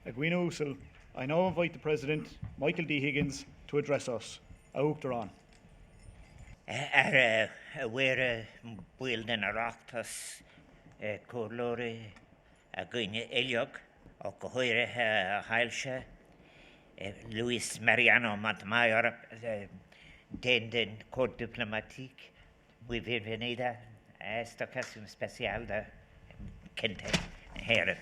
Agwina I now invite the President, Michael D. Higgins, to address us. Aughteran. We're building a rocktas, Corlori, a Gwina Eliog, or Cohoire Heilshe, Luis Mariano Montemayor, den Court Diplomatique, we venida a esta ocasión especial de Kente Heron.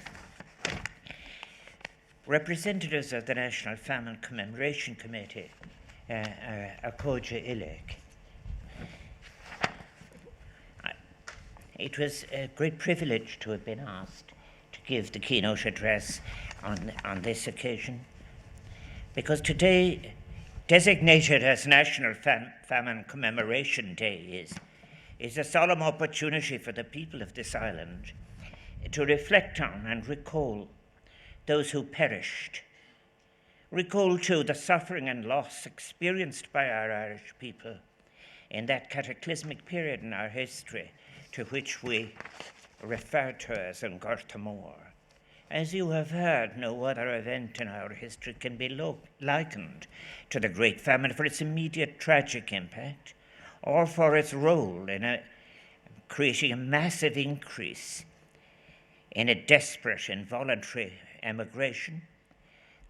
Representatives of the National Famine Commemoration Committee, Koja Ilek. It was a great privilege to have been asked to give the keynote address on this occasion, because today, designated as National Famine Commemoration Day, is a solemn opportunity for the people of this island to reflect on and recall those who perished. Recall, too, the suffering and loss experienced by our Irish people in that cataclysmic period in our history to which we refer to as an Gorta. As you have heard, no other event in our history can be likened to the Great Famine for its immediate tragic impact or for its role in creating a massive increase in a desperate involuntary emigration,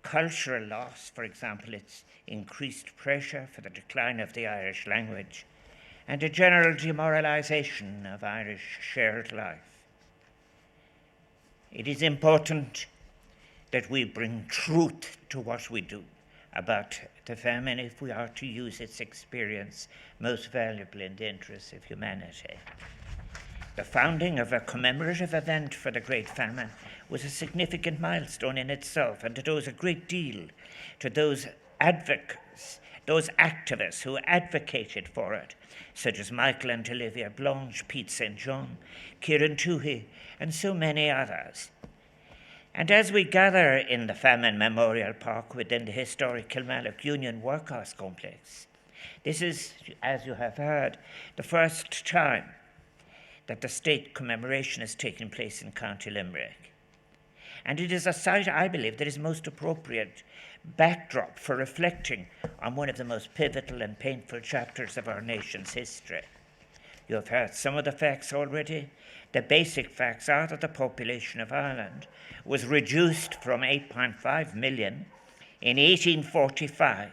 cultural loss, for example, its increased pressure for the decline of the Irish language, and a general demoralisation of Irish shared life. It is important that we bring truth to what we do about the famine if we are to use its experience most valuably in the interests of humanity. The founding of a commemorative event for the Great Famine was a significant milestone in itself, and it owes a great deal to those advocates, those activists who advocated for it, such as Michael and Olivia Blanche, Pete St. John, Kieran Toohey, and so many others. And as we gather in the Famine Memorial Park within the historic Kilmallock Union Workhouse Complex, this is, as you have heard, the first time that the state commemoration is taking place in County Limerick. And it is a site, I believe, that is most appropriate backdrop for reflecting on one of the most pivotal and painful chapters of our nation's history. You have heard some of the facts already. The basic facts are that the population of Ireland was reduced from 8.5 million in 1845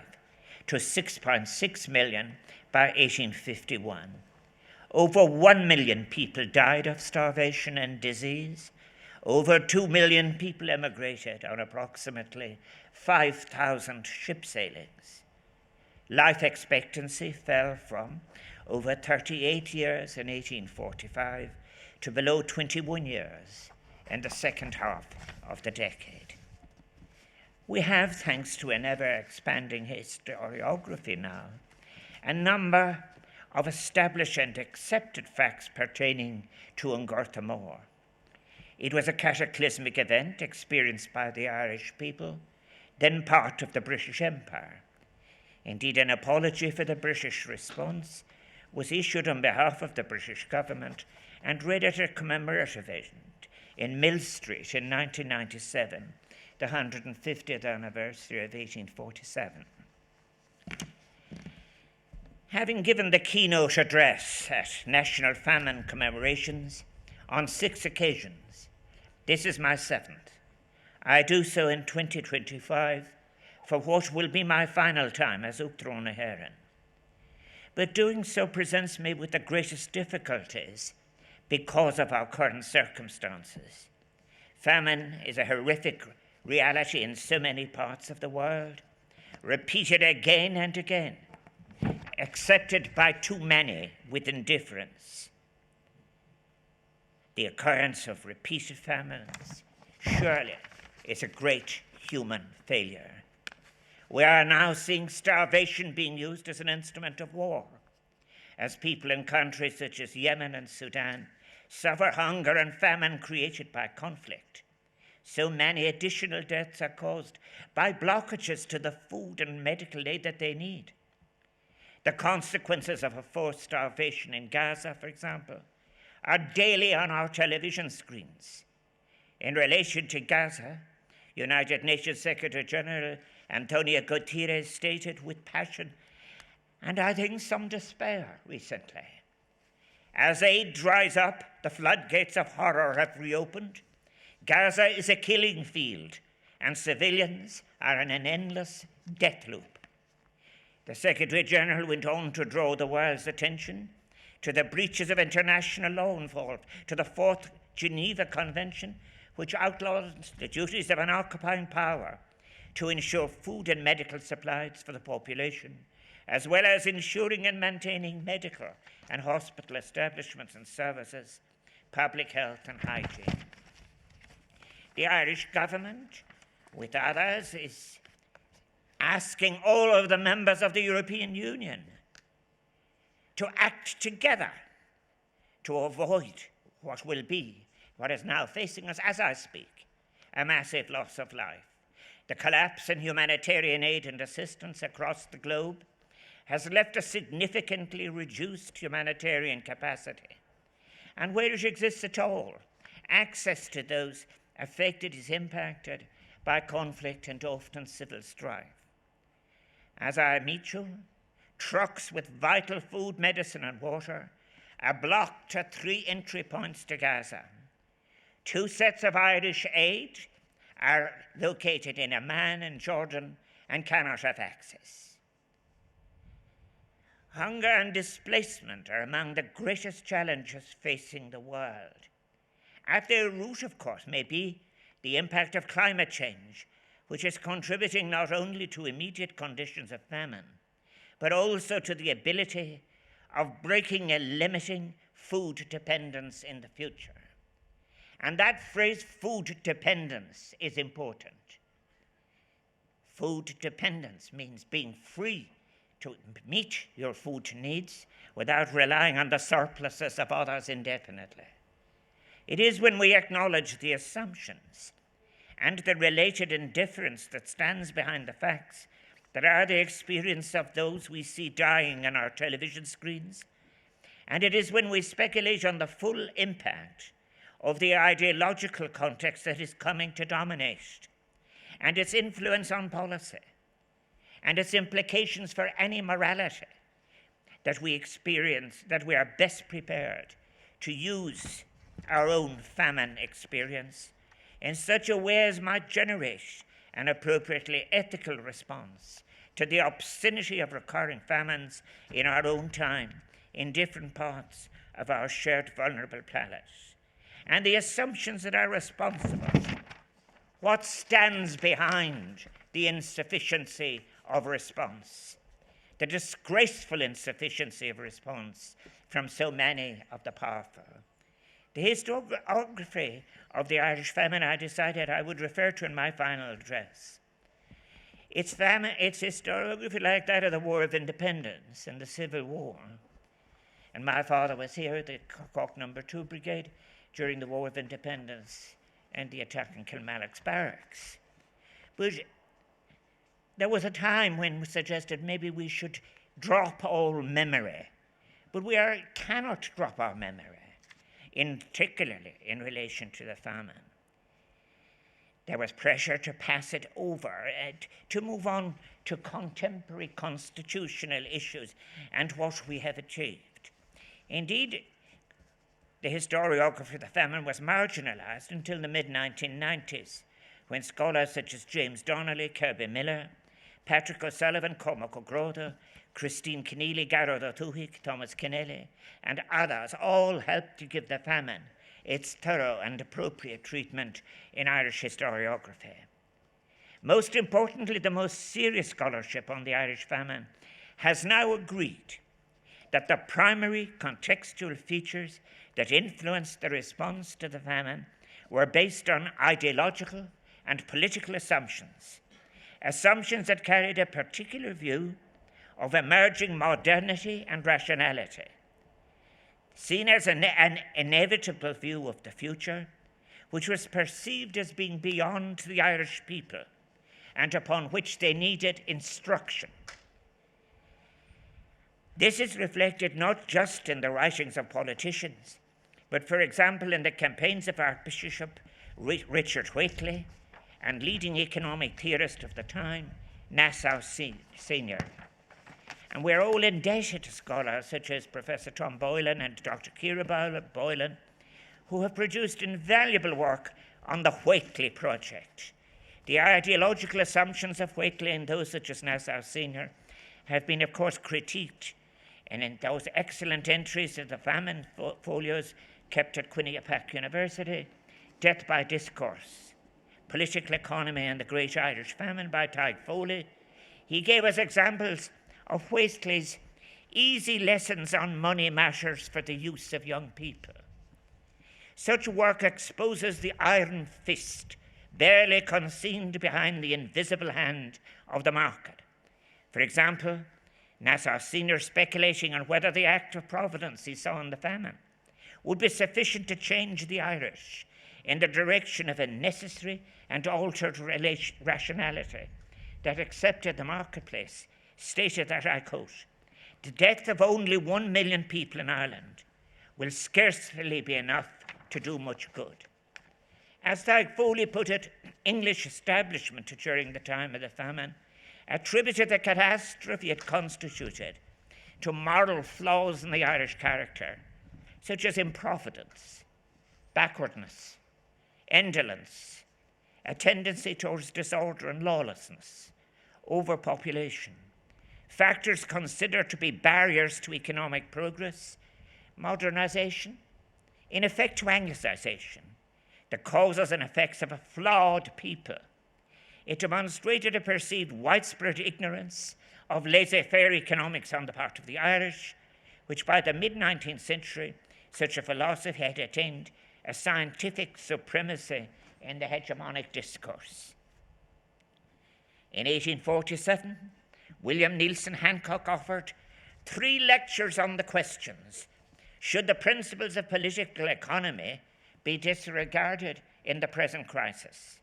to 6.6 million by 1851. Over 1 million people died of starvation and disease. Over 2 million people emigrated on approximately 5,000 ship sailings. Life expectancy fell from over 38 years in 1845 to below 21 years in the second half of the decade. We have, thanks to an ever-expanding historiography now, a number of established and accepted facts pertaining to Gorta. It was a cataclysmic event experienced by the Irish people, then part of the British Empire. Indeed, an apology for the British response was issued on behalf of the British government and read at a commemorative event in Mill Street in 1997, the 150th anniversary of 1847. Having given the keynote address at National Famine Commemorations on 6 occasions, this is my 7th. I do so in 2025 for what will be my final time as Uachtaráin Heron. But doing so presents me with the greatest difficulties because of our current circumstances. Famine is a horrific reality in so many parts of the world, repeated again and again, accepted by too many with indifference. The occurrence of repeated famines surely is a great human failure. We are now seeing starvation being used as an instrument of war, as people in countries such as Yemen and Sudan suffer hunger and famine created by conflict. So many additional deaths are caused by blockages to the food and medical aid that they need. The consequences of a forced starvation in Gaza, for example, are daily on our television screens. In relation to Gaza, United Nations Secretary General Antonio Guterres stated with passion, and I think some despair recently. As aid dries up, the floodgates of horror have reopened. Gaza is a killing field, and civilians are in an endless death loop. The Secretary General went on to draw the world's attention to the breaches of international law involved, to the Fourth Geneva Convention, which outlaws the duties of an occupying power to ensure food and medical supplies for the population, as well as ensuring and maintaining medical and hospital establishments and services, public health and hygiene. The Irish government, with others, is asking all of the members of the European Union to act together to avoid what is now facing us as I speak, a massive loss of life. The collapse in humanitarian aid and assistance across the globe has left a significantly reduced humanitarian capacity. And where it exists at all, access to those affected is impacted by conflict and often civil strife. As I meet you, trucks with vital food, medicine and water are blocked at 3 entry points to Gaza. 2 sets of Irish aid are located in Amman and Jordan and cannot have access. Hunger and displacement are among the greatest challenges facing the world. At their root, of course, may be the impact of climate change, which is contributing not only to immediate conditions of famine, but also to the ability of breaking and limiting food dependence in the future. And that phrase, food dependence, is important. Food dependence means being free to meet your food needs without relying on the surpluses of others indefinitely. It is when we acknowledge the assumptions and the related indifference that stands behind the facts that are the experience of those we see dying on our television screens, and it is when we speculate on the full impact of the ideological context that is coming to dominate, and its influence on policy, and its implications for any morality that we experience, that we are best prepared to use our own famine experience in such a way as might generate an appropriately ethical response to the obscenity of recurring famines in our own time in different parts of our shared vulnerable planet, and the assumptions that are responsible. What stands behind the insufficiency of response, the disgraceful insufficiency of response from so many of the powerful? The historiography of the Irish famine I decided I would refer to in my final address. It's historiography like that of the War of Independence and the Civil War. And my father was here at the Cork No. 2 Brigade during the War of Independence and the attack on Kilmallock's barracks. But there was a time when we suggested maybe we should drop all memory. But we cannot drop our memory, particularly in relation to the famine. There was pressure to pass it over, to move on to contemporary constitutional issues and what we have achieved. Indeed, the historiography of the famine was marginalised until the mid-1990s, when scholars such as James Donnelly, Kirby Miller, Patrick O'Sullivan, Cormac O'Grota, Christine Keneally, Garrod O'Toohick, Thomas Kennelly, and others all helped to give the famine its thorough and appropriate treatment in Irish historiography. Most importantly, the most serious scholarship on the Irish famine has now agreed that the primary contextual features that influenced the response to the famine were based on ideological and political assumptions that carried a particular view of emerging modernity and rationality, seen as an inevitable view of the future, which was perceived as being beyond the Irish people and upon which they needed instruction. This is reflected not just in the writings of politicians, but, for example, in the campaigns of Archbishop Richard Whately and leading economic theorist of the time, Nassau Senior. And we're all indebted to scholars such as Professor Tom Boylan and Dr. Ciara Boylan, who have produced invaluable work on the Whately project. The ideological assumptions of Whately and those such as Nassau Senior have been, of course, critiqued, and in those excellent entries of the famine folios kept at Quinnipiac University, Death by Discourse, Political Economy and the Great Irish Famine by Tyg Foley, he gave us examples of Whately's easy lessons on money matters for the use of young people. Such work exposes the iron fist barely concealed behind the invisible hand of the market. For example, Nassau Senior speculating on whether the act of Providence he saw in the famine would be sufficient to change the Irish in the direction of a necessary and altered rationality that accepted the marketplace, stated that, I quote, "The death of only 1 million people in Ireland will scarcely be enough to do much good." As Tyg Foley put it, English establishment during the time of the famine attributed the catastrophe it constituted to moral flaws in the Irish character, such as improvidence, backwardness, indolence, a tendency towards disorder and lawlessness, overpopulation, factors considered to be barriers to economic progress, modernization, in effect to Anglicization, the causes and effects of a flawed people. It demonstrated a perceived widespread ignorance of laissez-faire economics on the part of the Irish, which by the mid-19th century, such a philosophy had attained a scientific supremacy in the hegemonic discourse. In 1847, William Neilson Hancock offered 3 lectures on the questions: should the principles of political economy be disregarded in the present crisis?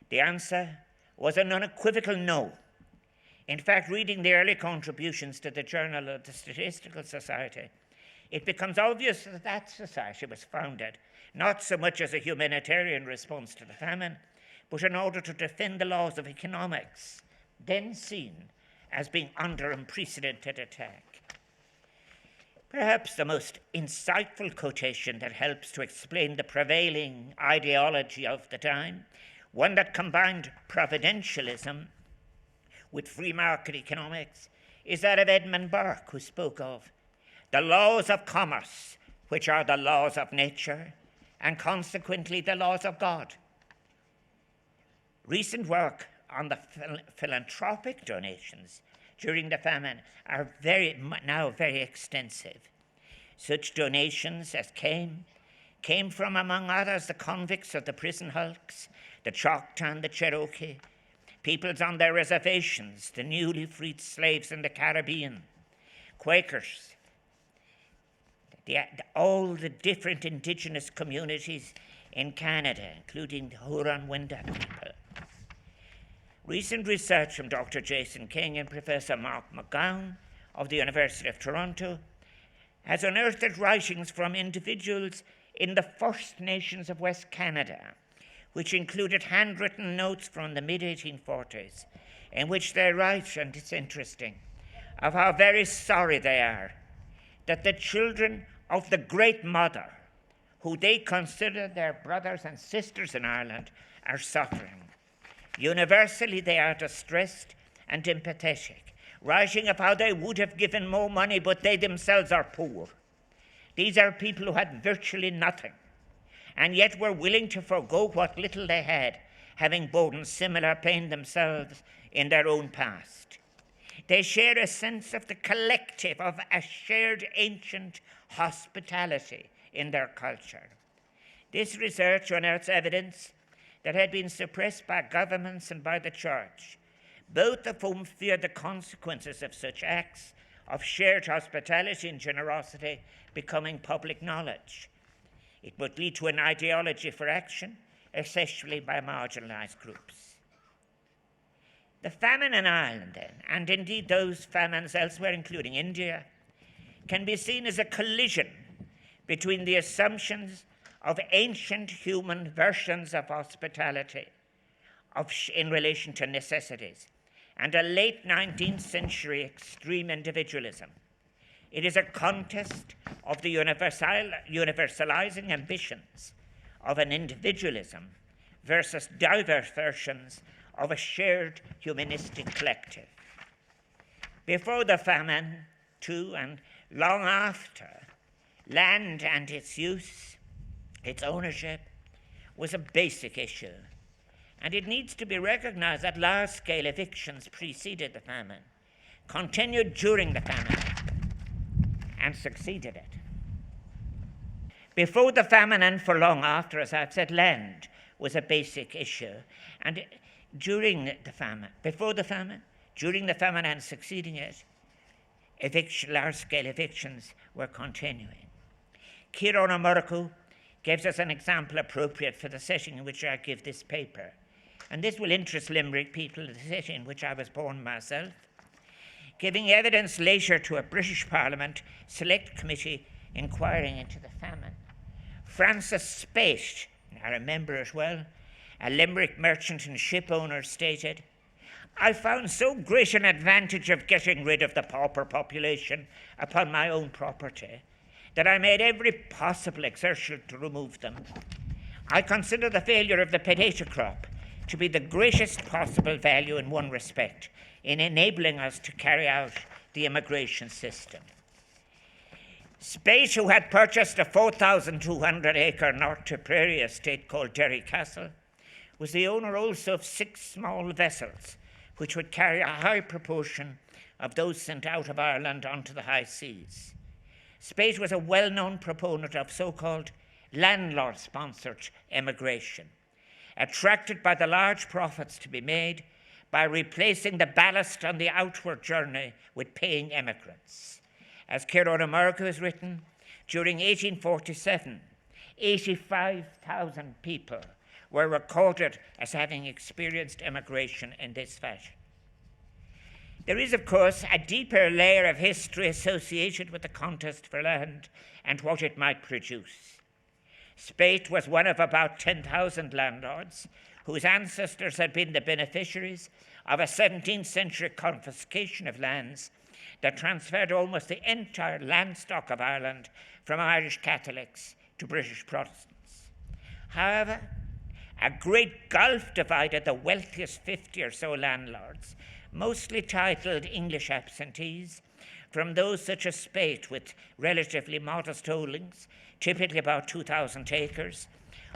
The answer was an unequivocal no. In fact, reading the early contributions to the Journal of the Statistical Society, it becomes obvious that that society was founded not so much as a humanitarian response to the famine, but in order to defend the laws of economics, then seen as being under unprecedented attack. Perhaps the most insightful quotation that helps to explain the prevailing ideology of the time, one that combined providentialism with free market economics, is that of Edmund Burke, who spoke of the laws of commerce, which are the laws of nature, and consequently the laws of God. Recent work on the philanthropic donations during the famine are now very extensive. Such donations as came from, among others, the convicts of the prison hulks, the Choctaw and the Cherokee, peoples on their reservations, the newly freed slaves in the Caribbean, Quakers, all the different indigenous communities in Canada, including the Huron-Wendat people. Recent research from Dr. Jason King and Professor Mark McGowan of the University of Toronto has unearthed writings from individuals in the First Nations of West Canada, which included handwritten notes from the mid-1840s, in which they write, and it's interesting, of how very sorry they are that the children of the Great Mother, who they consider their brothers and sisters in Ireland, are suffering. Universally, they are distressed and empathetic, writing of how they would have given more money, but they themselves are poor. These are people who had virtually nothing, and yet were willing to forego what little they had, having borne similar pain themselves in their own past. They share a sense of the collective, of a shared ancient hospitality in their culture. This research unearths evidence that had been suppressed by governments and by the church, both of whom feared the consequences of such acts of shared hospitality and generosity becoming public knowledge. It would lead to an ideology for action, especially by marginalised groups. The famine in Ireland, then, and indeed those famines elsewhere, including India, can be seen as a collision between the assumptions of ancient human versions of hospitality in relation to necessities, and a late 19th century extreme individualism. It is a contest of the universalizing ambitions of an individualism versus diverse versions of a shared humanistic collective. Before the famine, too, and long after, land and its use, its ownership, was a basic issue. And it needs to be recognized that large-scale evictions preceded the famine, continued during the famine, and succeeded it. Before the famine and for long after, as I've said, land was a basic issue. And during the famine, before the famine, during the famine and succeeding it, large-scale evictions were continuing. Ciaran O'Murchu gives us an example appropriate for the setting in which I give this paper. And this will interest Limerick people, the city in which I was born myself, giving evidence later to a British Parliament Select Committee inquiring into the famine. Francis Spate, I remember it well, a Limerick merchant and ship owner, stated, "I found so great an advantage of getting rid of the pauper population upon my own property that I made every possible exertion to remove them. I consider the failure of the potato crop to be the greatest possible value in one respect, in enabling us to carry out the immigration system." Spate, who had purchased a 4,200-acre North Tipperary estate called Derry Castle, was the owner also of 6 small vessels, which would carry a high proportion of those sent out of Ireland onto the high seas. Spate was a well-known proponent of so-called landlord-sponsored immigration, attracted by the large profits to be made by replacing the ballast on the outward journey with paying emigrants. As Ciaran O'Murchu has written, during 1847, 85,000 people were recorded as having experienced immigration in this fashion. There is, of course, a deeper layer of history associated with the contest for land and what it might produce. Spate was one of about 10,000 landlords whose ancestors had been the beneficiaries of a 17th century confiscation of lands that transferred almost the entire land stock of Ireland from Irish Catholics to British Protestants. However, a great gulf divided the wealthiest 50 or so landlords, mostly titled English absentees, from those such as Spate with relatively modest holdings, typically about 2,000 acres,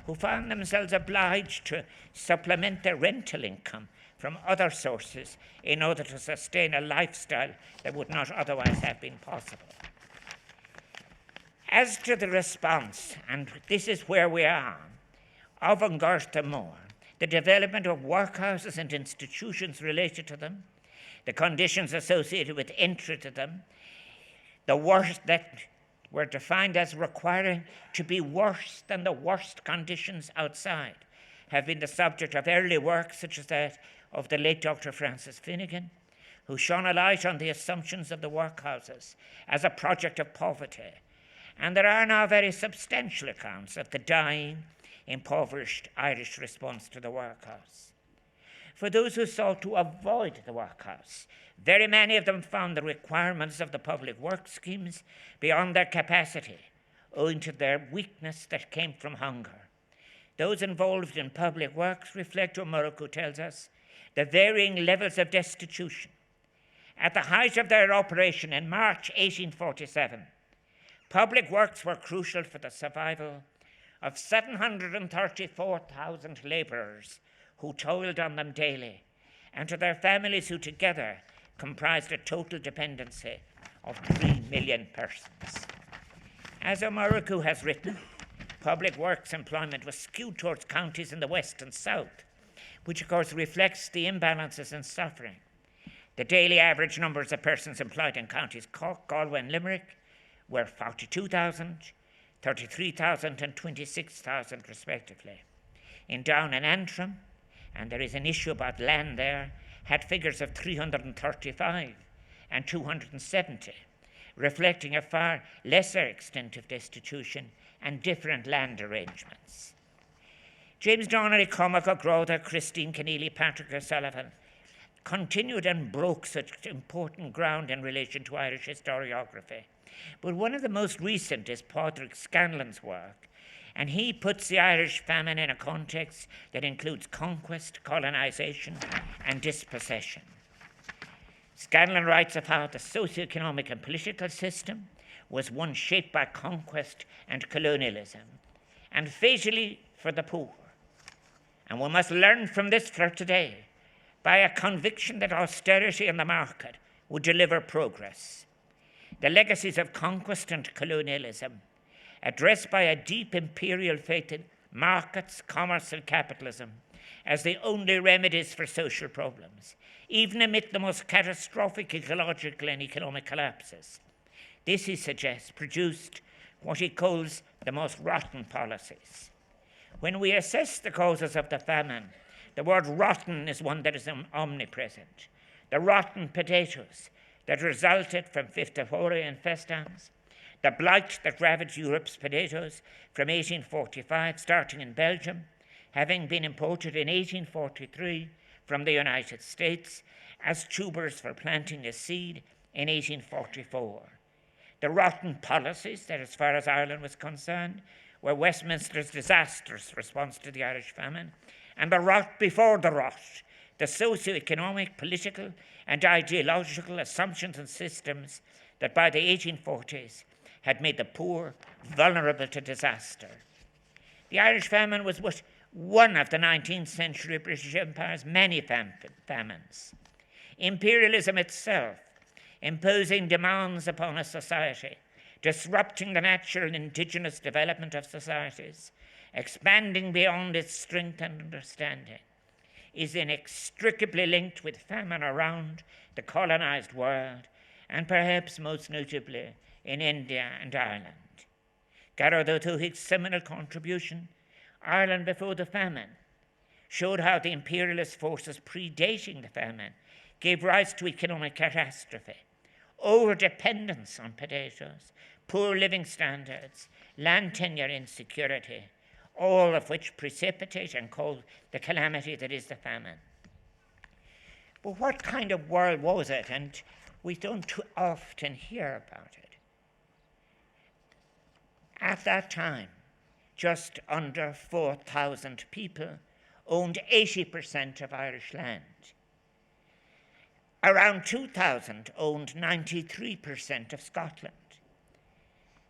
who found themselves obliged to supplement their rental income from other sources in order to sustain a lifestyle that would not otherwise have been possible. As to the response, and this is where we are, of Gorta more, the development of workhouses and institutions related to them, the conditions associated with entry to them, the worst that were defined as requiring to be worse than the worst conditions outside, have been the subject of early work such as that of the late Dr. Francis Finnegan, who shone a light on the assumptions of the workhouses as a project of poverty. And there are now very substantial accounts of the dying, impoverished Irish response to the workhouse. For those who sought to avoid the workhouse, very many of them found the requirements of the public work schemes beyond their capacity, owing to their weakness that came from hunger. Those involved in public works reflect, O'Murchu tells us, the varying levels of destitution. At the height of their operation in March 1847, public works were crucial for the survival of 734,000 labourers who toiled on them daily, and to their families who together comprised a total dependency of 3 million persons. As O'Murchu has written, public works employment was skewed towards counties in the west and south, which of course reflects the imbalances in suffering. The daily average numbers of persons employed in counties Cork, Galway and Limerick were 42,000, 33,000 and 26,000 respectively. In Down and Antrim, and there is an issue about land there, had figures of 335 and 270, reflecting a far lesser extent of destitution and different land arrangements. James Donnelly, Cormac Gorta, Christine Keneally, Patrick O'Sullivan continued and broke such important ground in relation to Irish historiography. But one of the most recent is Padraig Scanlon's work, and he puts the Irish famine in a context that includes conquest, colonisation, and dispossession. Scanlon writes of how the socio-economic and political system was one shaped by conquest and colonialism, and fatally for the poor. And we must learn from this for today, by a conviction that austerity in the market would deliver progress. The legacies of conquest and colonialism, addressed by a deep imperial faith in markets, commerce, and capitalism as the only remedies for social problems, even amid the most catastrophic ecological and economic collapses. This, he suggests, produced what he calls the most rotten policies. When we assess the causes of the famine, the word rotten is one that is omnipresent. The rotten potatoes that resulted from Phytophoria infestans, the blight that ravaged Europe's potatoes from 1845, starting in Belgium, having been imported in 1843 from the United States as tubers for planting a seed in 1844. The rotten policies that, as far as Ireland was concerned, were Westminster's disastrous response to the Irish famine, and the rot before the rot, the socio-economic, political, and ideological assumptions and systems that by the 1840s had made the poor vulnerable to disaster. The Irish famine was but one of the 19th century British Empire's many famines. Imperialism itself, imposing demands upon a society, disrupting the natural indigenous development of societies, expanding beyond its strength and understanding, is inextricably linked with famine around the colonized world, and perhaps most notably in India and Ireland. Garrod O'Toohig's seminal contribution, Ireland Before the Famine, showed how the imperialist forces predating the famine gave rise to economic catastrophe, over-dependence on potatoes, poor living standards, land tenure insecurity, all of which precipitate and cause the calamity that is the famine. But what kind of world was it? And we don't too often hear about it. At that time, just under 4,000 people owned 80% of Irish land. Around 2,000 owned 93% of Scotland.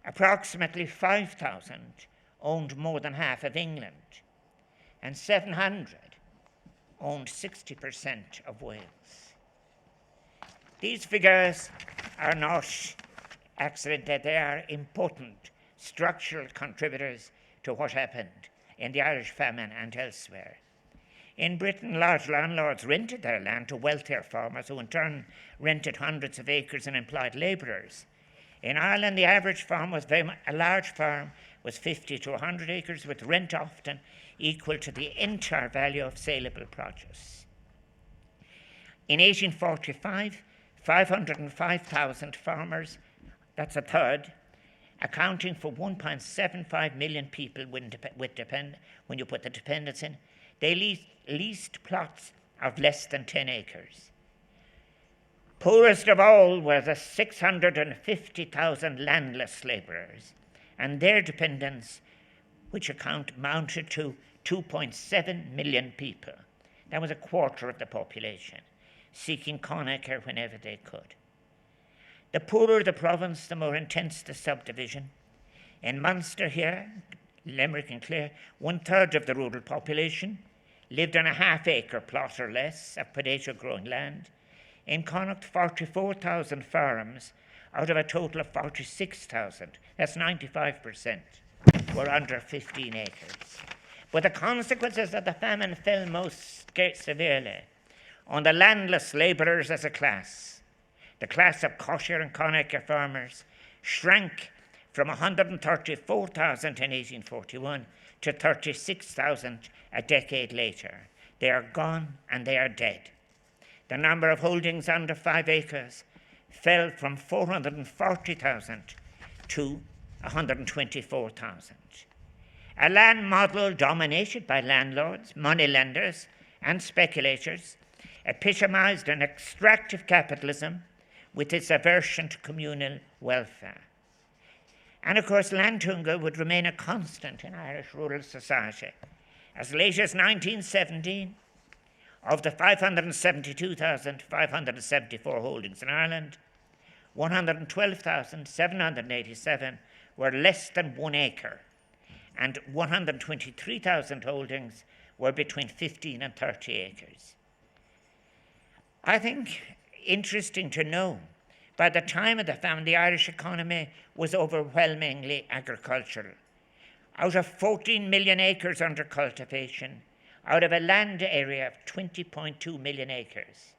Approximately 5,000 owned more than half of England, and 700 owned 60% of Wales. These figures are not accidental, they are important structural contributors to what happened in the Irish famine and elsewhere. In Britain, large landlords rented their land to wealthier farmers who in turn rented hundreds of acres and employed labourers. In Ireland, the average farm was a large farm was 50 to 100 acres, with rent often equal to the entire value of saleable produce. In 1845, 505,000 farmers, that's a third, accounting for 1.75 million people when you put the dependents in, they leased plots of less than 10 acres. Poorest of all were the 650,000 landless labourers, and their dependents, which amounted to 2.7 million people. That was a quarter of the population, seeking Connacher whenever they could. The poorer the province, the more intense the subdivision. In Munster here, Limerick and Clare, 1/3 of the rural population lived on a half-acre plot or less of potato-growing land. In Connacht, 44,000 farms out of a total of 46,000, that's 95%, were under 15 acres. But the consequences of the famine fell most severely on the landless labourers as a class. The class of Cosher and Connacher farmers shrank from 134,000 in 1841 to 36,000 a decade later. They are gone and they are dead. The number of holdings under 5 acres fell from 440,000 to 124,000. A land model dominated by landlords, moneylenders, and speculators, epitomised an extractive capitalism with its aversion to communal welfare. And of course, land hunger would remain a constant in Irish rural society. As late as 1917, of the 572,574 holdings in Ireland, 112,787 were less than 1 acre, and 123,000 holdings were between 15 and 30 acres. I think interesting to know, by the time of the famine, the Irish economy was overwhelmingly agricultural. Out of 14 million acres under cultivation, out of a land area of 20.2 million acres.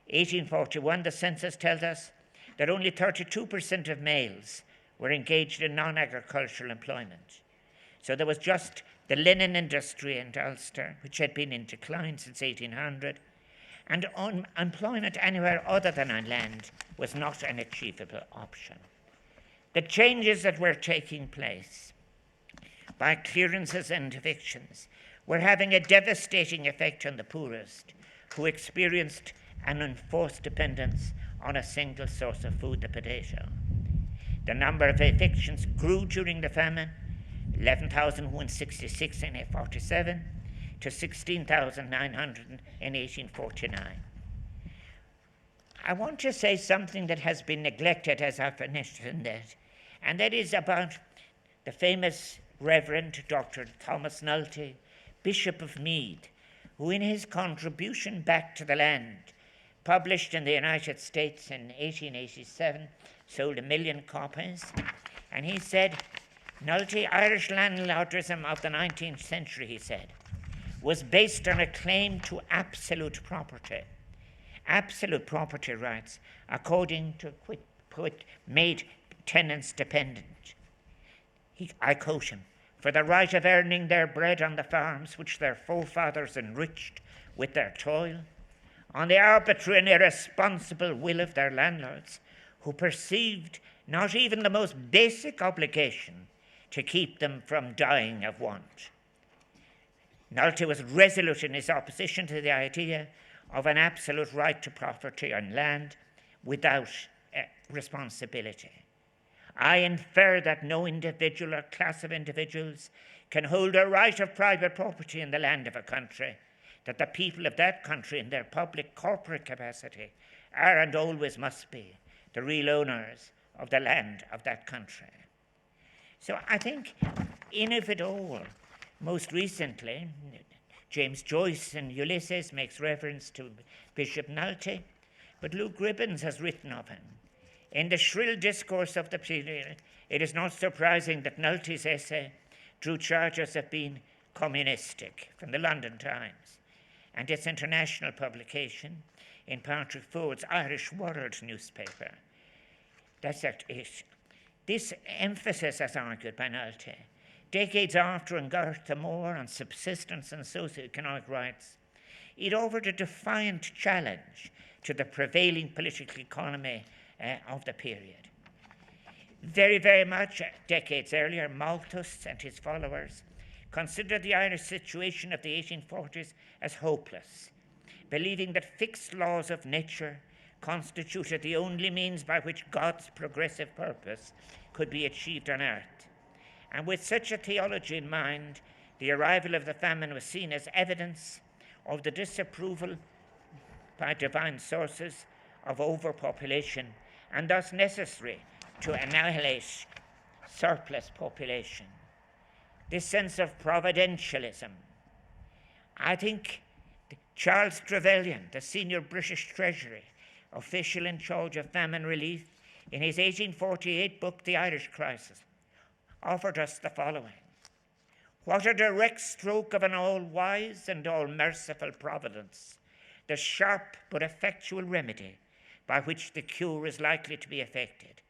1841, the census tells us that only 32% of males were engaged in non-agricultural employment. So there was just the linen industry in Ulster, which had been in decline since 1800, and employment anywhere other than on land was not an achievable option. The changes that were taking place by clearances and evictions were having a devastating effect on the poorest, who experienced an enforced dependence on a single source of food, the potato. The number of evictions grew during the famine, 11,166 in 1847 to 16,900 in 1849. I want to say something that has been neglected as I finish in that, and that is about the famous Reverend Dr. Thomas Nulty, Bishop of Meath, who in his contribution back to the land, published in the United States in 1887, sold 1 million copies, and he said, Nulty, Irish landlordism of the 19th century, he said, was based on a claim to absolute property rights, according to quit made tenants dependent. I quote him, for the right of earning their bread on the farms which their forefathers enriched with their toil, on the arbitrary and irresponsible will of their landlords, who perceived not even the most basic obligation to keep them from dying of want. Nulty was resolute in his opposition to the idea of an absolute right to property on land without responsibility. I infer that no individual or class of individuals can hold a right of private property in the land of a country, that the people of that country in their public corporate capacity are and always must be the real owners of the land of that country. So I think in of it all, most recently, James Joyce in Ulysses makes reference to Bishop Nulty, but Luke Gibbons has written of him. In the shrill discourse of the period, it is not surprising that Nulty's essay drew charges of being communistic from the London Times, and its international publication in Patrick Ford's Irish World newspaper. That's it. This emphasis, as argued by Nulty, decades after in Gorta more on subsistence and socioeconomic rights, it offered a defiant challenge to the prevailing political economy of the period. Very, very much decades earlier, Malthus and his followers considered the Irish situation of the 1840s as hopeless, believing that fixed laws of nature constituted the only means by which God's progressive purpose could be achieved on earth. And with such a theology in mind, the arrival of the famine was seen as evidence of the disapproval by divine sources of overpopulation, and thus necessary to annihilate surplus population. This sense of providentialism. I think Charles Trevelyan, the senior British Treasury official in charge of famine relief, in his 1848 book, The Irish Crisis, offered us the following. What a direct stroke of an all-wise and all-merciful providence, the sharp but effectual remedy by which the cure is likely to be effected,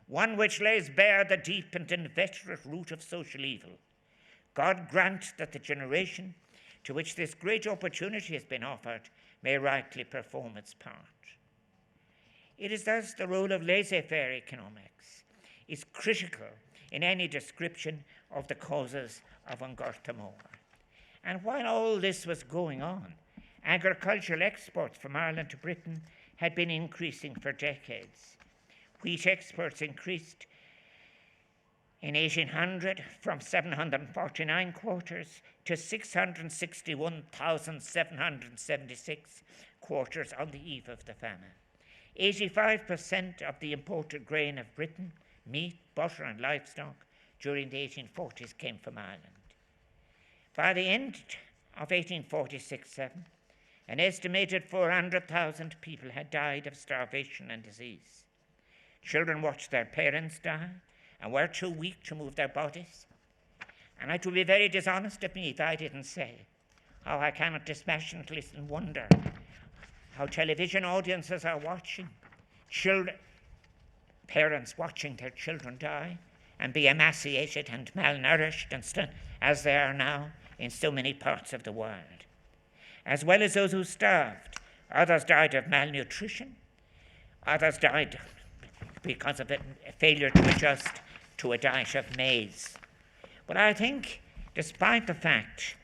one which lays bare the deep and inveterate root of social evil. God grant that the generation to which this great opportunity has been offered may rightly perform its part. It is thus the role of laissez-faire economics is critical in any description of the causes of an Gorta more. And while all this was going on, agricultural exports from Ireland to Britain had been increasing for decades. Wheat exports increased in 1800 from 749 quarters to 661,776 quarters on the eve of the famine. 85% of the imported grain of Britain, meat, butter and livestock, during the 1840s came from Ireland. By the end of 1846-7, an estimated 400,000 people had died of starvation and disease. Children watched their parents die and were too weak to move their bodies. And it would be very dishonest of me if I didn't say how I cannot dispassionately wonder how television audiences are watching parents watching their children die and be emaciated and malnourished as they are now in so many parts of the world. As well as those who starved, others died of malnutrition, others died because of a failure to adjust to a diet of maize. But I think, despite the fact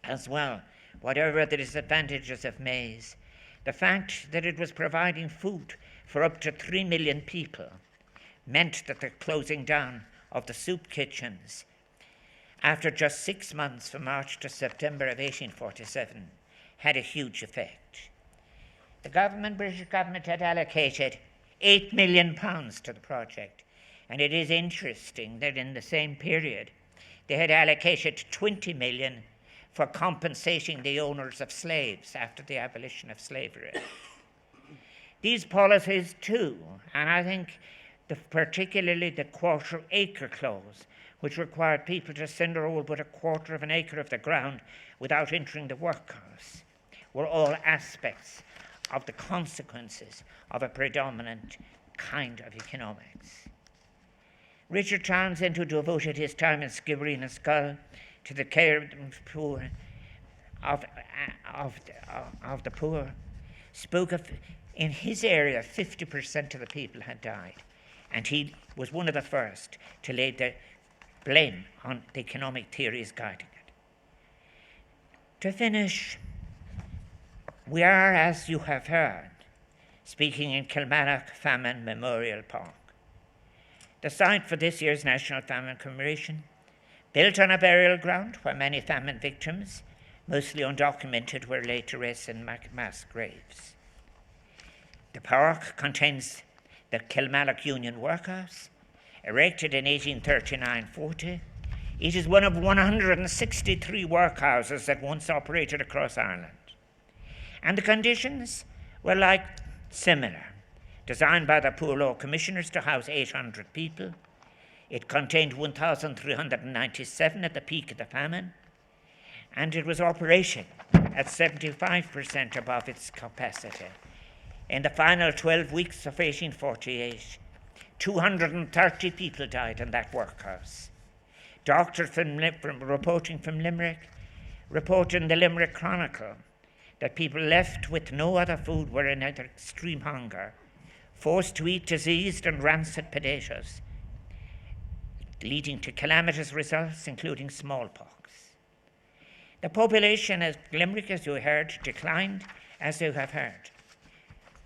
as well, whatever the disadvantages of maize, the fact that it was providing food for up to 3 million people meant that the closing down of the soup kitchens after just 6 months from March to September of 1847 had a huge effect. The British government had allocated £8 million to the project, and it is interesting that in the same period they had allocated 20 million for compensating the owners of slaves after the abolition of slavery. These policies too, and I think particularly the quarter-acre clause, which required people to cinder all but a quarter of an acre of the ground without entering the workhouse, were all aspects of the consequences of a predominant kind of economics. Richard Townsend, who devoted his time in Skibbereen and Schull to the care of the poor, of the poor, spoke of, in his area, 50% of the people had died, and he was one of the first to lay the blame on the economic theories guiding it. To finish, we are, as you have heard, speaking in Kilmallock Famine Memorial Park. The site for this year's National Famine Commemoration, built on a burial ground where many famine victims, mostly undocumented, were laid to rest in mass graves. The park contains the Kilmallock Union Workhouse, erected in 1839-40. It is one of 163 workhouses that once operated across Ireland. And the conditions were similar. Designed by the Poor Law Commissioners to house 800 people. It contained 1,397 at the peak of the famine, and it was operating at 75% above its capacity. In the final 12 weeks of 1848, 230 people died in that workhouse. Doctors reporting from Limerick report in the Limerick Chronicle that people left with no other food were in either extreme hunger, forced to eat diseased and rancid potatoes, leading to calamitous results, including smallpox. The population of Limerick, as you heard, declined, as you have heard.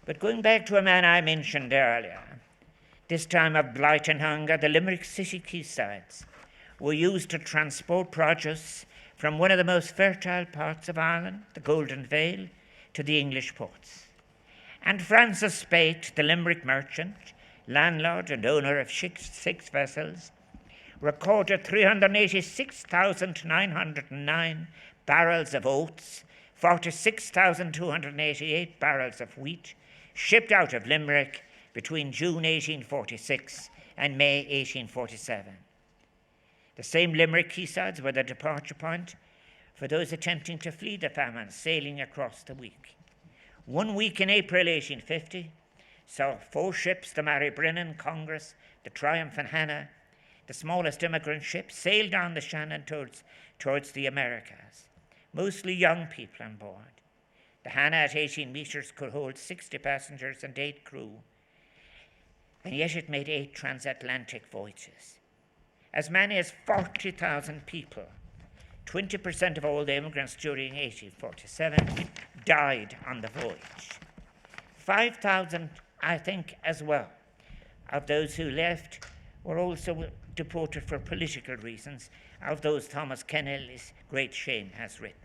But going back to a man I mentioned earlier, this time of blight and hunger, the Limerick city quaysides were used to transport produce from one of the most fertile parts of Ireland, the Golden Vale, to the English ports. And Francis Spate, the Limerick merchant, landlord and owner of 6 vessels, recorded 386,909 barrels of oats, 46,288 barrels of wheat, shipped out of Limerick between June 1846 and May 1847. The same Limerick quaysides were the departure point for those attempting to flee the famine, sailing across the week. 1 week in April 1850 saw 4 ships, the Mary Brennan, Congress, the Triumph and Hannah, the smallest immigrant ship, sailed down the Shannon towards the Americas, mostly young people on board. The Hannah at 18 metres could hold 60 passengers and 8 crew, and yet it made 8 transatlantic voyages. as many as 40,000 people, 20% of all the immigrants during 1847, died on the voyage. 5,000, I think, as well, of those who left were also deported for political reasons, of those Thomas Kenneally's Great Shame has written.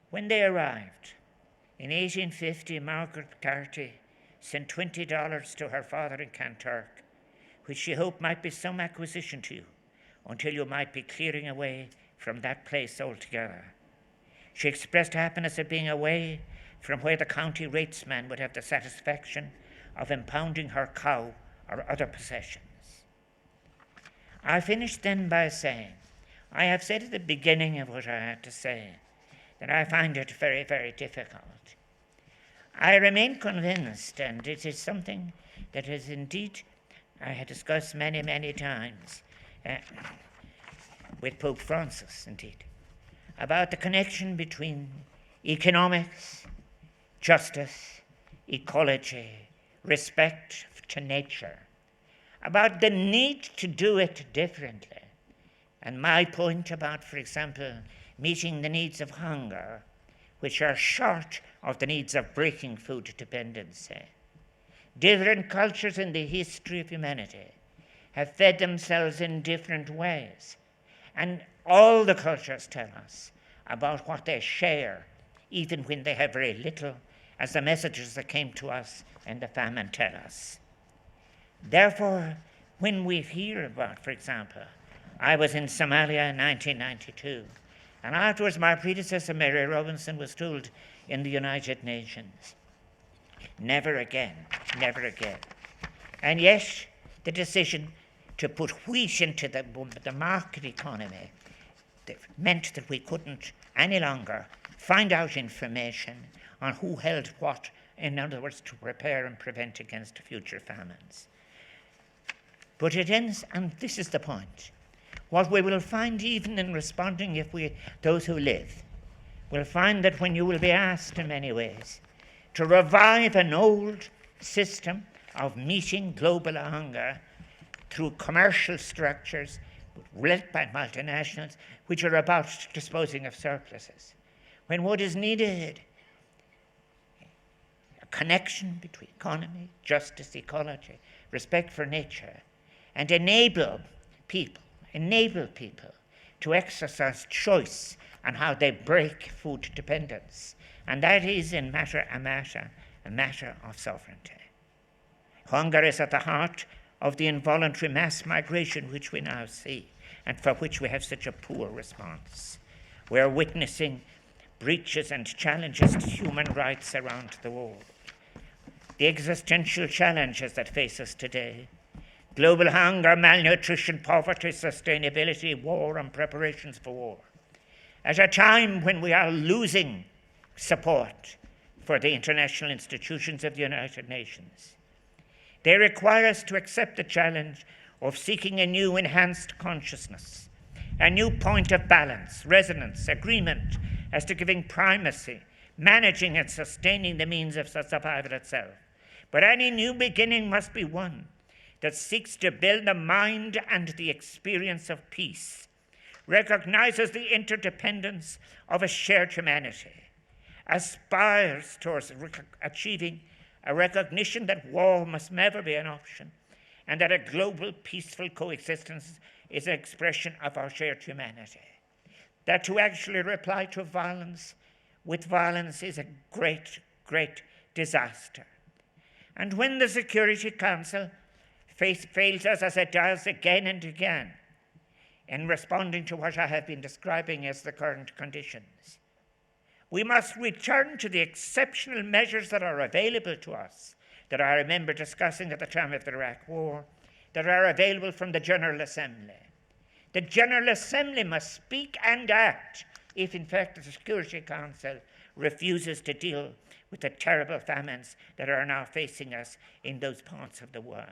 When they arrived, in 1850, Margaret McCarthy sent $20 to her father in Kanturk, which she hoped might be some acquisition to you, until you might be clearing away from that place altogether. She expressed happiness at being away from where the county ratesman would have the satisfaction of impounding her cow or other possessions. I finished then by saying, I have said at the beginning of what I had to say, that I find it very, very difficult. I remain convinced, and it is something that is indeed, I had discussed many, many times with Pope Francis, indeed, about the connection between economics, justice, ecology, respect to nature, about the need to do it differently. And my point about, for example, meeting the needs of hunger, which are short of the needs of breaking food dependency. Different cultures in the history of humanity have fed themselves in different ways. And all the cultures tell us about what they share, even when they have very little, as the messages that came to us in the famine tell us. Therefore, when we hear about, for example, I was in Somalia in 1992, and afterwards my predecessor, Mary Robinson, was told in the United Nations, never again, never again. And yet, the decision to put wheat into the market economy meant that we couldn't any longer find out information on who held what, in other words, to prepare and prevent against future famines. But it ends, and this is the point, what we will find even in responding, those who live, will find that when you will be asked in many ways to revive an old system of meeting global hunger through commercial structures led by multinationals, which are about disposing of surpluses, when what is needed, a connection between economy, justice, ecology, respect for nature, and enable people to exercise choice on how they break food dependence. And that is a matter of sovereignty. Hunger is at the heart of the involuntary mass migration which we now see, and for which we have such a poor response. We are witnessing breaches and challenges to human rights around the world. The existential challenges that face us today: global hunger, malnutrition, poverty, sustainability, war, and preparations for war. At a time when we are losing support for the international institutions of the United Nations, they require us to accept the challenge of seeking a new enhanced consciousness, a new point of balance, resonance, agreement as to giving primacy, managing and sustaining the means of survival itself. But any new beginning must be one that seeks to build the mind and the experience of peace, recognizes the interdependence of a shared humanity, aspires towards achieving a recognition that war must never be an option, and that a global peaceful coexistence is an expression of our shared humanity. That to actually reply to violence with violence is a great, great disaster. And when the Security Council fails us, as it does again and again, in responding to what I have been describing as the current conditions, we must return to the exceptional measures that are available to us, that I remember discussing at the time of the Iraq War, that are available from the General Assembly. The General Assembly must speak and act if, in fact, the Security Council refuses to deal with the terrible famines that are now facing us in those parts of the world.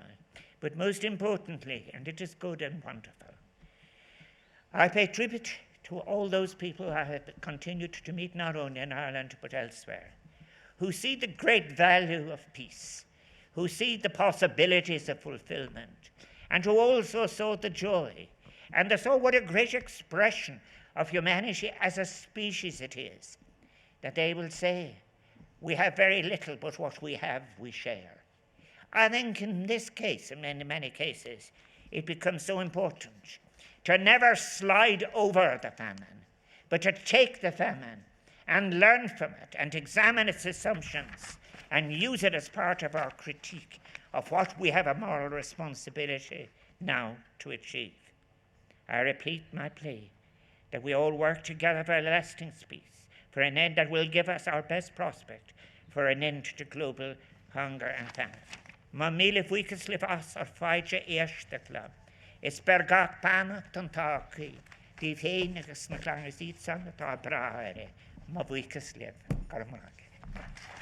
But most importantly, and it is good and wonderful, I pay tribute to all those people I have continued to meet, not only in Ireland but elsewhere, who see the great value of peace, who see the possibilities of fulfillment, and who also saw the joy. And so what a great expression of humanity as a species it is, that they will say, we have very little, but what we have, we share. I think in this case, and in many cases, it becomes so important to never slide over the famine, but to take the famine and learn from it and examine its assumptions and use it as part of our critique of what we have a moral responsibility now to achieve. I repeat my plea that we all work together for a lasting peace, for an end that will give us our best prospect for an end to global hunger and famine. Ma míle fuicas le vas ar fáide éisteachla, is bergach panna tan tácaí, dí féin agus na clangas íd san atá braire, ma fuicas liv, Carmag.